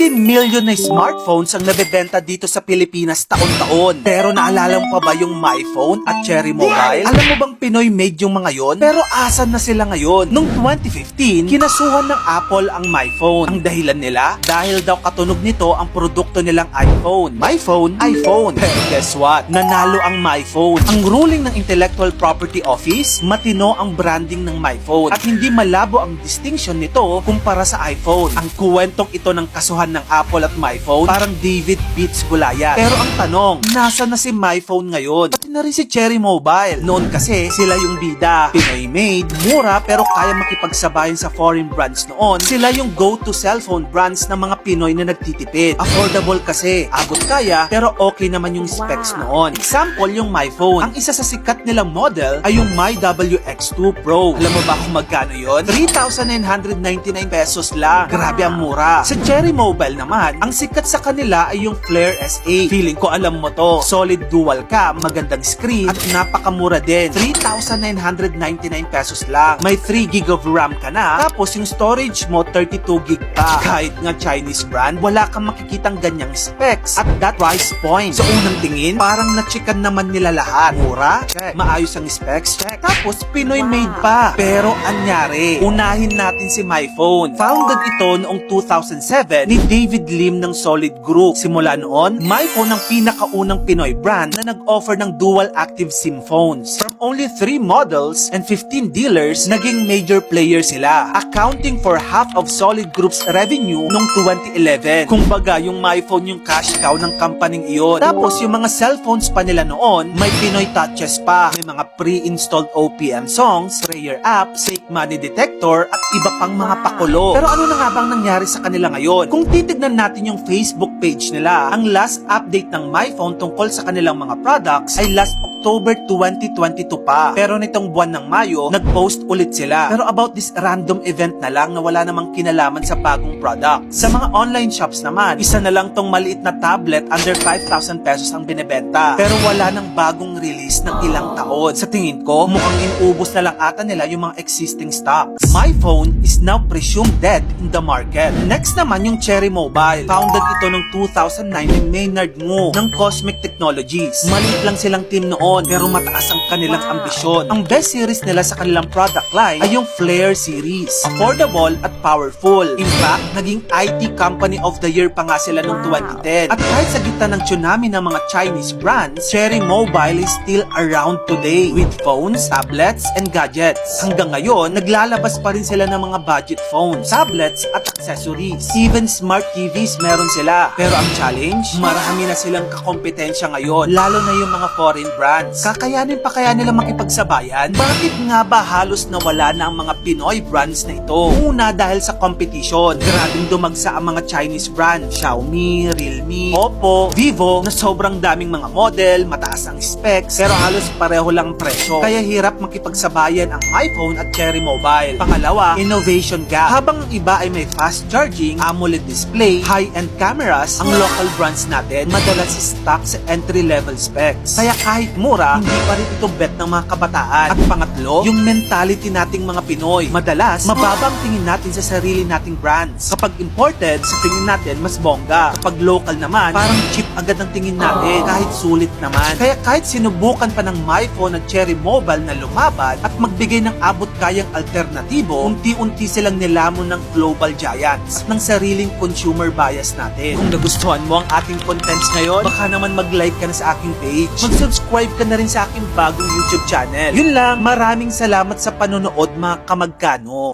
15 million na smartphones ang nabebenta dito sa Pilipinas taon-taon. Pero naalala mo pa ba yung MyPhone at Cherry Mobile? Alam mo bang Pinoy-made yung mga yon? Pero asan na sila ngayon? Noong 2015, kinasuhan ng Apple ang MyPhone. Ang dahilan nila? Dahil daw katunog nito ang produkto nilang iPhone. MyPhone, iPhone. Pero guess what? Nanalo ang MyPhone. Ang ruling ng Intellectual Property Office, matino ang branding ng MyPhone. At hindi malabo ang distinction nito kumpara sa iPhone. Ang kwentong ito ng kasuhan ng Apple at MyPhone, parang David beats Goliath. Pero ang tanong, nasa na si MyPhone ngayon? Pati na rin si Cherry Mobile. Noon kasi, sila yung bida. Pinoy-made, mura pero kaya makipagsabayan sa foreign brands noon. Sila yung go-to cellphone brands ng mga Pinoy na nagtitipid. Affordable kasi, abot kaya, pero okay naman yung specs noon. Example, yung MyPhone. Ang isa sa sikat nilang model ay yung MyWX2 Pro. Alam mo ba kung magkano yun? 3,999 pesos lang. Grabe ang mura. Sa Cherry Mobile naman, ang sikat sa kanila ay yung Flare SA. Feeling ko alam mo to. Solid dual cam, magandang screen, at napakamura din. 3,999 pesos lang. May 3 GB of RAM ka na, tapos yung storage mo 32 GB pa. Kahit nga Chinese brand, wala kang makikitang ganyang specs at that price point. So unang tingin, parang nachikan naman nila lahat. Mura? Check. Maayos ang specs? Check. Tapos Pinoy made pa. Pero anyari, unahin natin si MyPhone. Founded ito noong 2007 ni David Lim ng Solid Group. Simula noon, MyPhone ang pinakaunang Pinoy brand na nag-offer ng dual active SIM phones. From only 3 models and 15 dealers, naging major player sila, accounting for half of Solid Group's revenue noong 2011. Kumbaga, yung MyPhone yung cash cow ng company iyon. Tapos yung mga cellphones pa nila noon, may Pinoy touches pa. May mga pre-installed OPM songs, prayer app, fake money detector, at iba pang mga pakulo. Pero ano na nga bang nangyari sa kanila ngayon? Kung titignan natin yung Facebook page nila, ang last update ng MyPhone tungkol sa kanilang mga products ay last October 2022 pa. Pero nitong buwan ng Mayo, nag-post ulit sila. Pero about this random event na lang na wala namang kinalaman sa bagong product. Sa mga online shops naman, isa na lang tong maliit na tablet under 5,000 pesos ang binebenta. Pero wala nang bagong release ng ilang taon. Sa tingin ko, mukhang inubos na lang ata nila yung mga existing stocks. MyPhone is now presumed dead in the market. Next naman yung Cherry Mobile. Founded ito noong 2009 ni Maynard Ngu ng Cosmic Technologies. Maliit lang silang team noon pero mataas ang kanilang ambisyon. Ang best series nila sa kanilang product line ay yung Flare series. Affordable at powerful. In fact, naging IT Company of the Year pa nga sila noong 2010. At kahit sa gitna ng tsunami ng mga Chinese brands, Cherry Mobile is still around today with phones, tablets, and gadgets. Hanggang ngayon, naglalabas pa rin sila ng mga budget phones, tablets, at accessories. Even smart TVs meron sila. Pero ang challenge, marami na silang kakompetensya ngayon, lalo na yung mga foreign brands. Kakayanin pa kaya nila makipagsabayan? Bakit nga ba halos nawala na ang mga Pinoy brands na ito? Una dahil sa competition. Grabing dumagsa ang mga Chinese brands, Xiaomi, Realme, Oppo, Vivo, na sobrang daming mga model, mataas ang specs, pero halos pareho lang presyo. Kaya hirap makipagsabayan ang iPhone at Cherry Mobile. Pangalawa, innovation gap. Habang ang iba ay may fast charging, AMOLED display, high-end cameras, ang local brands natin madalas stock sa entry-level specs. Kaya kahit mura, hindi pa rin ito bet ng mga kabataan. At pangatlo, yung mentality nating mga Pinoy. Madalas, mababang tingin natin sa sarili nating brands. Kapag imported, sa tingin natin mas bongga. Kapag local naman, parang cheap agad ang tingin natin, kahit sulit naman. Kaya kahit sinubukan pa ng MyPhone at Cherry Mobile na lumaban at magbigay ng abot-kayang alternatibo, unti-unti silang nilamon ng global giants at ng sariling consumer bias natin. Kung nagustuhan mo ang ating contents ngayon, baka naman mag-like ka na sa aking page. Mag-subscribe ka na rin sa aking bagong YouTube channel. Yun lang, maraming salamat sa panonood mga kamagkano.